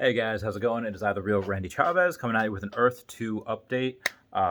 Hey guys, how's it going? It is I, the real Randy Chavez, coming at you with an Earth 2 update.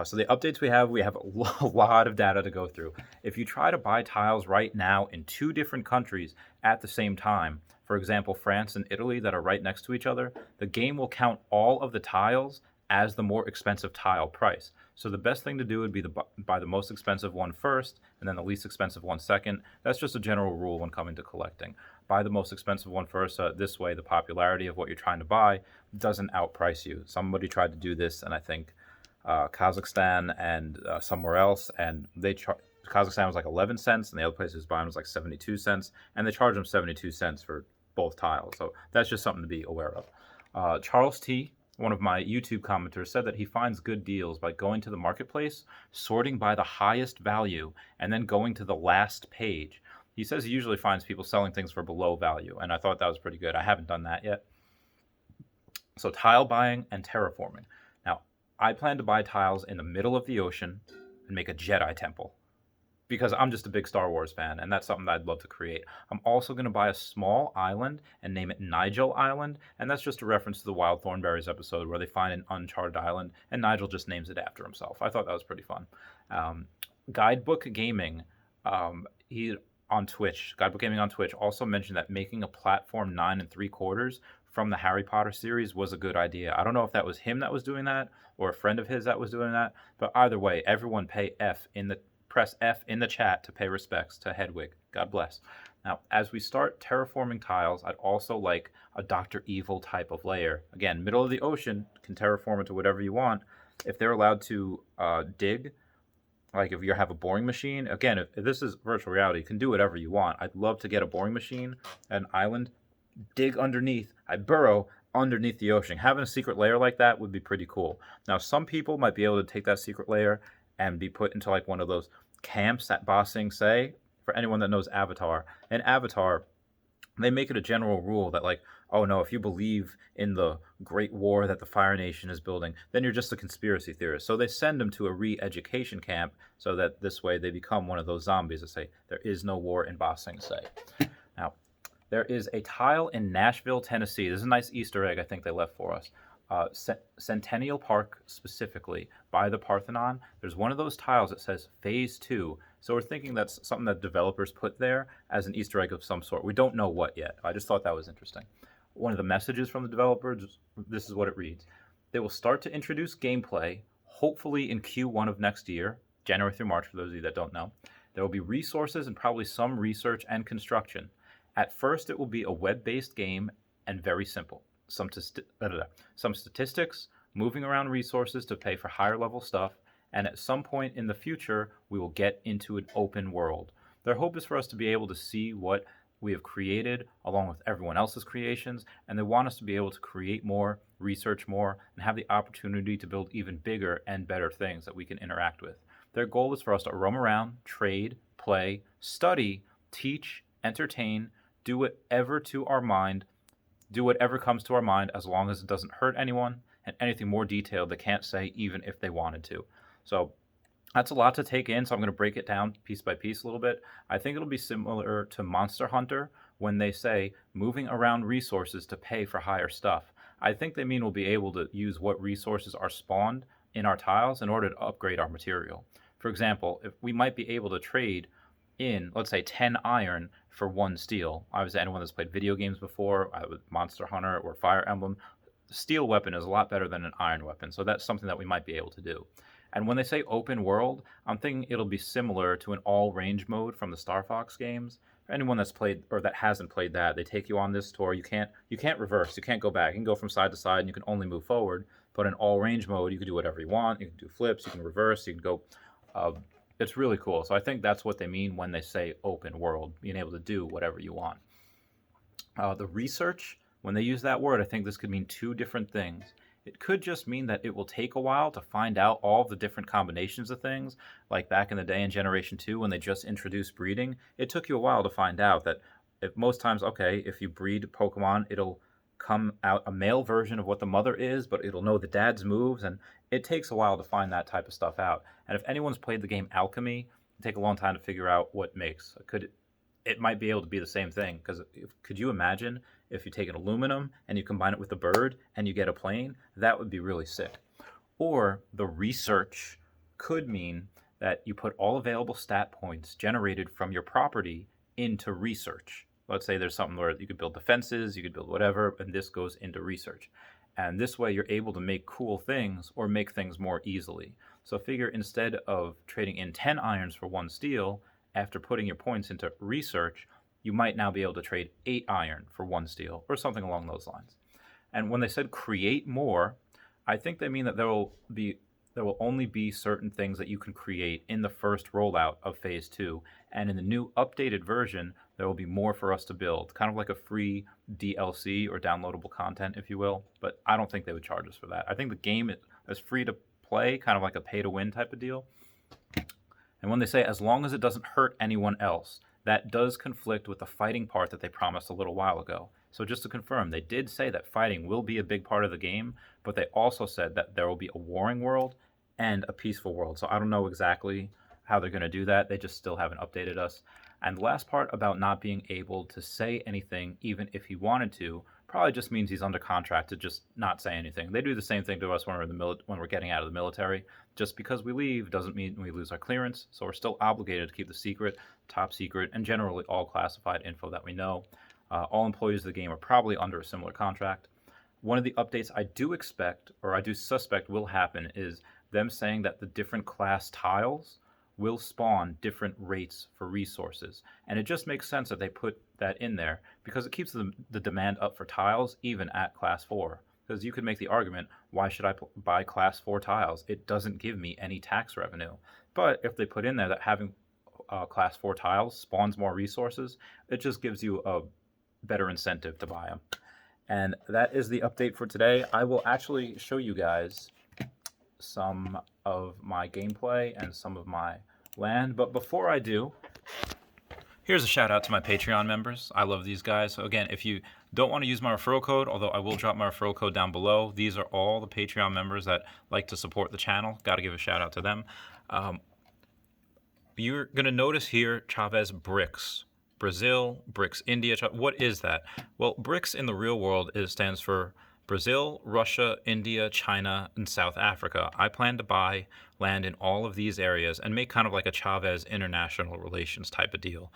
So the updates we have a lot of data to go through. If you try to buy tiles right now in two different countries at the same time, for example, France and Italy that are right next to each other, the game will count all of the tiles as the more expensive tile price. So the best thing to do would be to buy the most expensive one first, and then the least expensive one second. That's just a general rule when coming to collecting. Buy the most expensive one first. This way, the popularity of what you're trying to buy doesn't outprice you. Somebody tried to do this, and I think Kazakhstan and somewhere else, and Kazakhstan was like 11 cents, and the other place was buying was like 72 cents, and they charged them 72 cents for both tiles. So that's just something to be aware of. Charles T, one of my YouTube commenters, said that he finds good deals by going to the marketplace, sorting by the highest value, and then going to the last page. He says he usually finds people selling things for below value, and I thought that was pretty good. I haven't done that yet. So tile buying and terraforming. Now, I plan to buy tiles in the middle of the ocean and make a Jedi temple because I'm just a big Star Wars fan, and that's something that I'd love to create. I'm also going to buy a small island and name it Nigel Island, and that's just a reference to the Wild Thornberries episode where they find an uncharted island, and Nigel just names it after himself. I thought that was pretty fun. Guidebook Gaming, he on Twitch, Guidebook Gaming on Twitch, also mentioned that making a platform 9 3/4 from the Harry Potter series was a good idea. I don't know if that was him that was doing that or a friend of his that was doing that, but either way, everyone press F in the chat to pay respects to Hedwig. God bless. Now, as we start terraforming tiles, I'd also like a Dr. Evil type of layer. Again, middle of the ocean, can terraform into whatever you want. If they're allowed to dig, like if you have a boring machine, again, if this is virtual reality, you can do whatever you want. I'd love to get a boring machine, an island, dig underneath. I burrow underneath the ocean. Having a secret layer like that would be pretty cool. Now, some people might be able to take that secret layer and be put into like one of those camps that Ba Sing Se. For anyone that knows Avatar, in Avatar, they make it a general rule that like, oh no, if you believe in the great war that the Fire Nation is building, then you're just a conspiracy theorist. So they send them to a re-education camp so that this way they become one of those zombies that say there is no war in Ba Sing Se. Now, there is a tile in Nashville, Tennessee. This is a nice Easter egg I think they left for us. Centennial Park specifically, by the Parthenon, there's one of those tiles that says Phase 2. So we're thinking that's something that developers put there as an Easter egg of some sort. We don't know what yet. I just thought that was interesting. One of the messages from the developers, this is what it reads. They will start to introduce gameplay, hopefully in Q1 of next year, January through March for those of you that don't know. There will be resources and probably some research and construction. At first, it will be a web-based game and very simple. Some statistics, moving around resources to pay for higher level stuff, and at some point in the future, we will get into an open world. Their hope is for us to be able to see what we have created along with everyone else's creations, and they want us to be able to create more, research more, and have the opportunity to build even bigger and better things that we can interact with. Their goal is for us to roam around, trade, play, study, teach, entertain, do whatever comes to our mind as long as it doesn't hurt anyone, and anything more detailed they can't say even if they wanted to. So that's a lot to take in, so I'm going to break it down piece by piece a little bit. I think it'll be similar to Monster Hunter when they say moving around resources to pay for higher stuff. I think they mean we'll be able to use what resources are spawned in our tiles in order to upgrade our material. For example, if we might be able to trade in, let's say, 10 iron for 1 steel. Obviously, anyone that's played video games before, with Monster Hunter or Fire Emblem, a steel weapon is a lot better than an iron weapon. So that's something that we might be able to do. And when they say open world, I'm thinking it'll be similar to an all range mode from the Star Fox games. For anyone that's played or that hasn't played that, they take you on this tour. You can't reverse. You can't go back. You can go from side to side, and you can only move forward. But in all range mode, you can do whatever you want. You can do flips. You can reverse. You can go. It's really cool. So I think that's what they mean when they say open world, being able to do whatever you want. The research, when they use that word, I think this could mean 2 different things. It could just mean that it will take a while to find out all the different combinations of things. Like back in the day in Generation 2 when they just introduced breeding, it took you a while to find out that most times, okay, if you breed Pokemon, it'll come out a male version of what the mother is, but it'll know the dad's moves, and it takes a while to find that type of stuff out. And if anyone's played the game Alchemy, it'll take a long time to figure out what makes. It might be able to be the same thing, because could you imagine If you take an aluminum and you combine it with a bird and you get a plane, that would be really sick. Or the research could mean that you put all available stat points generated from your property into research. Let's say there's something where you could build defenses, you could build whatever, and this goes into research. And this way you're able to make cool things or make things more easily. So figure instead of trading in 10 irons for 1 steel, after putting your points into research, you might now be able to trade 8 iron for 1 steel or something along those lines. And when they said create more, I think they mean that there will only be certain things that you can create in the first rollout of phase 2, and in the new updated version there will be more for us to build, kind of like a free DLC or downloadable content, if you will. But I don't think they would charge us for that. I think the game is free to play, kind of like a pay to win type of deal. And when they say as long as it doesn't hurt anyone else, that does conflict with the fighting part that they promised a little while ago. So just to confirm, they did say that fighting will be a big part of the game, but they also said that there will be a warring world and a peaceful world. So I don't know exactly how they're going to do that. They just still haven't updated us. And the last part about not being able to say anything, even if he wanted to, probably just means he's under contract to just not say anything. They do the same thing to us when we're getting out of the military. Just because we leave doesn't mean we lose our clearance, so we're still obligated to keep the secret, top secret, and generally all classified info that we know. All employees of the game are probably under a similar contract. One of the updates I do expect, or I do suspect will happen, is them saying that the different class tiles will spawn different rates for resources. And it just makes sense that they put that in there because it keeps the demand up for tiles even at class 4. Because you could make the argument, why should I buy class 4 tiles? It doesn't give me any tax revenue. But if they put in there that having class 4 tiles spawns more resources, it just gives you a better incentive to buy them. And that is the update for today. I will actually show you guys some of my gameplay and some of my land. But before I do, here's a shout out to my Patreon members. I love these guys. So again, if you don't want to use my referral code, although I will drop my referral code down below, these are all the Patreon members that like to support the channel. Got to give a shout out to them. You're going to notice here Chavez BRICS. Brazil, BRICS, India. What is that? Well, BRICS in the real world stands for Brazil, Russia, India, China, and South Africa. I plan to buy land in all of these areas and make kind of like a Chavez international relations type of deal.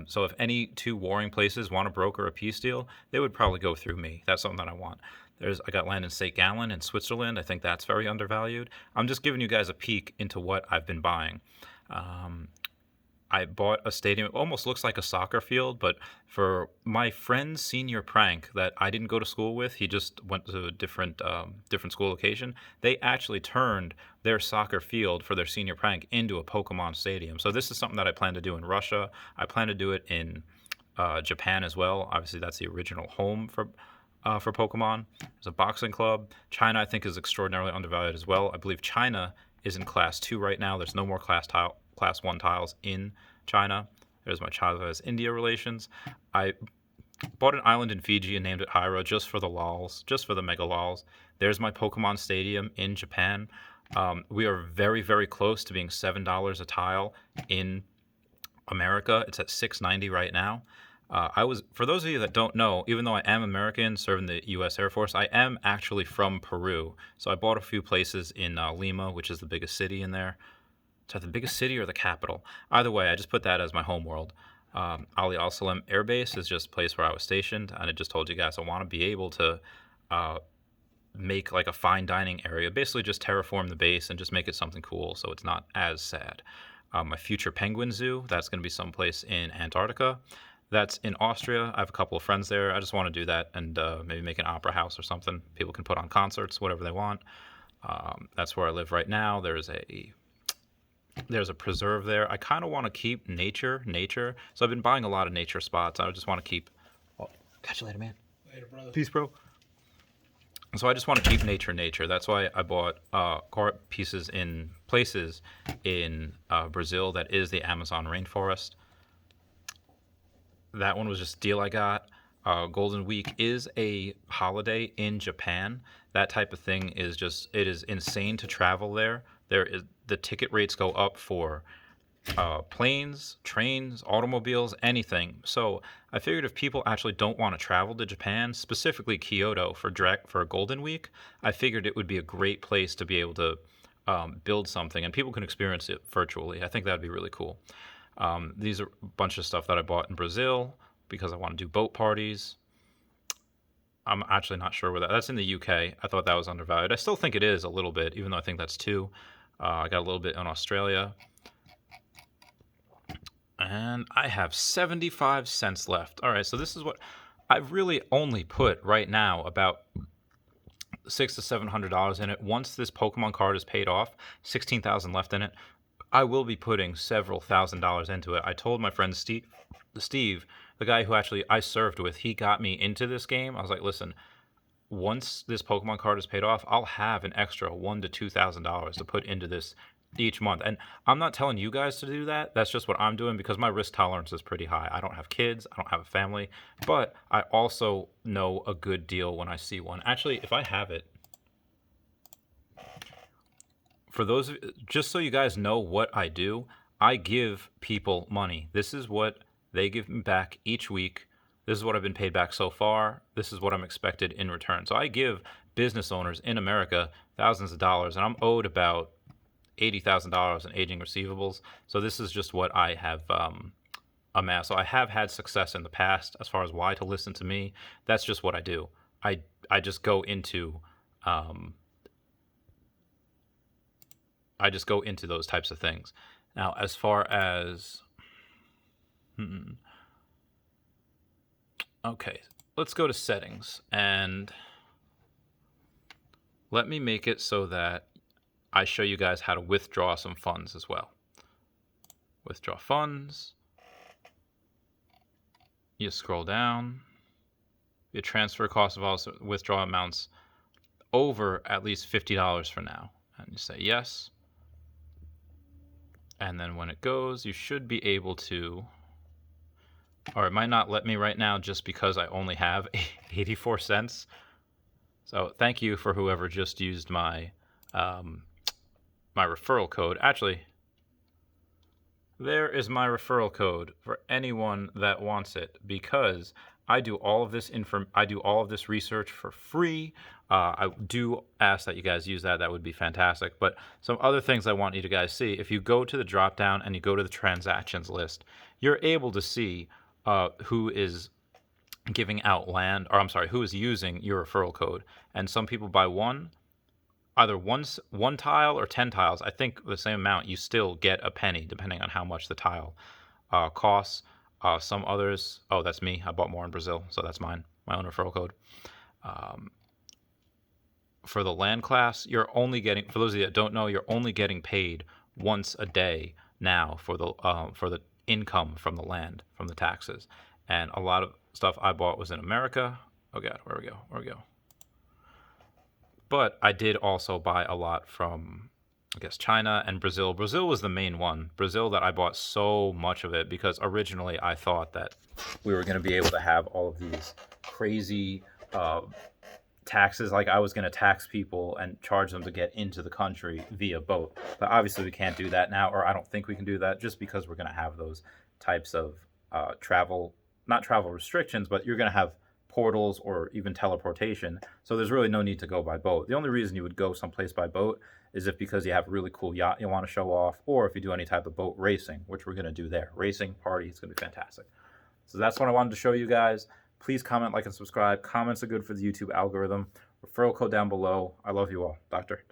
So if any two warring places want to broker a peace deal, they would probably go through me. That's something that I want. I got land in St. Gallen in Switzerland. I think that's very undervalued. I'm just giving you guys a peek into what I've been buying. I bought a stadium. It almost looks like a soccer field, but for my friend's senior prank that I didn't go to school with, he just went to a different school location. They actually turned their soccer field for their senior prank into a Pokemon stadium. So this is something that I plan to do in Russia. I plan to do it in Japan as well. Obviously, that's the original home for Pokemon. There's a boxing club. China, I think, is extraordinarily undervalued as well. I believe China is in class 2 right now. There's no more class 1 tiles in China. There's my Chavez India relations. I bought an island in Fiji and named it Hyra just for the lols, just for the mega lols. There's my Pokemon Stadium in Japan. We are very, very close to being $7 a tile in America. It's at $6.90 right now. For those of you that don't know, even though I am American, serving the U.S. Air Force, I am actually from Peru. So I bought a few places in Lima, which is the biggest city in there. Is that the biggest city or the capital? Either way, I just put that as my home world. Ali Al Salem Air Base is just a place where I was stationed, and I just told you guys I want to be able to make like a fine dining area, basically just terraform the base and just make it something cool so it's not as sad. My future penguin zoo, that's going to be someplace in Antarctica. That's in Austria. I have a couple of friends there. I just want to do that and maybe make an opera house or something. People can put on concerts, whatever they want. That's where I live right now. There's a preserve there. I kind of want to keep nature. So I've been buying a lot of nature spots. I just want to keep... Oh, catch you later, man. Later, brother. Peace, bro. So I just want to keep nature. That's why I bought art pieces in places in Brazil that is the Amazon rainforest. That one was just a deal I got. Golden Week is a holiday in Japan. That type of thing is it is insane to travel there. The ticket rates go up for planes, trains, automobiles, anything. So I figured if people actually don't want to travel to Japan, specifically Kyoto for Golden Week, I figured it would be a great place to be able to build something, and people can experience it virtually. I think that'd be really cool. These are a bunch of stuff that I bought in Brazil because I want to do boat parties. I'm actually not sure where that's in the UK. I thought that was undervalued. I still think it is a little bit, even though I think that's two. I got a little bit in Australia. And I have 75 cents left. All right, so this is what I've really only put right now about $600 to $700 in it. Once this Pokemon card is paid off, 16,000 left in it. I will be putting several $1,000s into it. I told my friend Steve, the guy who actually I served with, he got me into this game. I was like, listen, once this Pokemon card is paid off, I'll have an extra $1,000 to $2,000 to put into this each month. And I'm not telling you guys to do that. That's just what I'm doing because my risk tolerance is pretty high. I don't have kids, I don't have a family, but I also know a good deal when I see one. Actually, if I have it, for those of, just so you guys know what I do, I give people money. This is what they give me back each week. This is what I've been paid back so far. This is what I'm expected in return. So I give business owners in America thousands of dollars, and I'm owed about $80,000 in aging receivables. So this is just what I have amassed. So I have had success in the past as far as why to listen to me. That's just what I do. I just go into those types of things. Now, as far as okay, let's go to settings and let me make it so that I show you guys how to withdraw some funds as well. Withdraw funds. You scroll down. Your transfer cost of all withdrawal amounts over at least $50 for now. And you say yes. And then when it goes, you should be able to, or it might not let me right now just because I only have 84 cents. So thank you for whoever just used my my referral code. Actually, there is my referral code for anyone that wants it, because I do all of this research for free. I do ask that you guys use that. That would be fantastic. But some other things I want you to guys see: if you go to the drop down and you go to the transactions list, you're able to see who is giving out land, or I'm sorry, who is using your referral code. And some people buy either one tile or 10 tiles. I think the same amount, you still get a penny depending on how much the tile costs. Some others, oh, that's me. I bought more in Brazil, so that's mine, my own referral code. For the land class, you're only getting, for those of you that don't know, you're only getting paid once a day now for the income from the land, from the taxes. And a lot of stuff I bought was in America. Oh God, where we go? But I did also buy a lot from, I guess, China and Brazil. Brazil was the main one. Brazil, that I bought so much of it because originally I thought that we were going to be able to have all of these crazy taxes. Like I was going to tax people and charge them to get into the country via boat. But obviously we can't do that now, or I don't think we can do that, just because we're going to have those types of not travel restrictions, but you're going to have portals or even teleportation. So there's really no need to go by boat. The only reason you would go someplace by boat is if because you have a really cool yacht you want to show off, or if you do any type of boat racing, which we're going to do there. Racing party, it's going to be fantastic. So that's what I wanted to show you guys. Please comment, like, and subscribe. Comments are good for the YouTube algorithm. Referral code down below. I love you all. Doctor.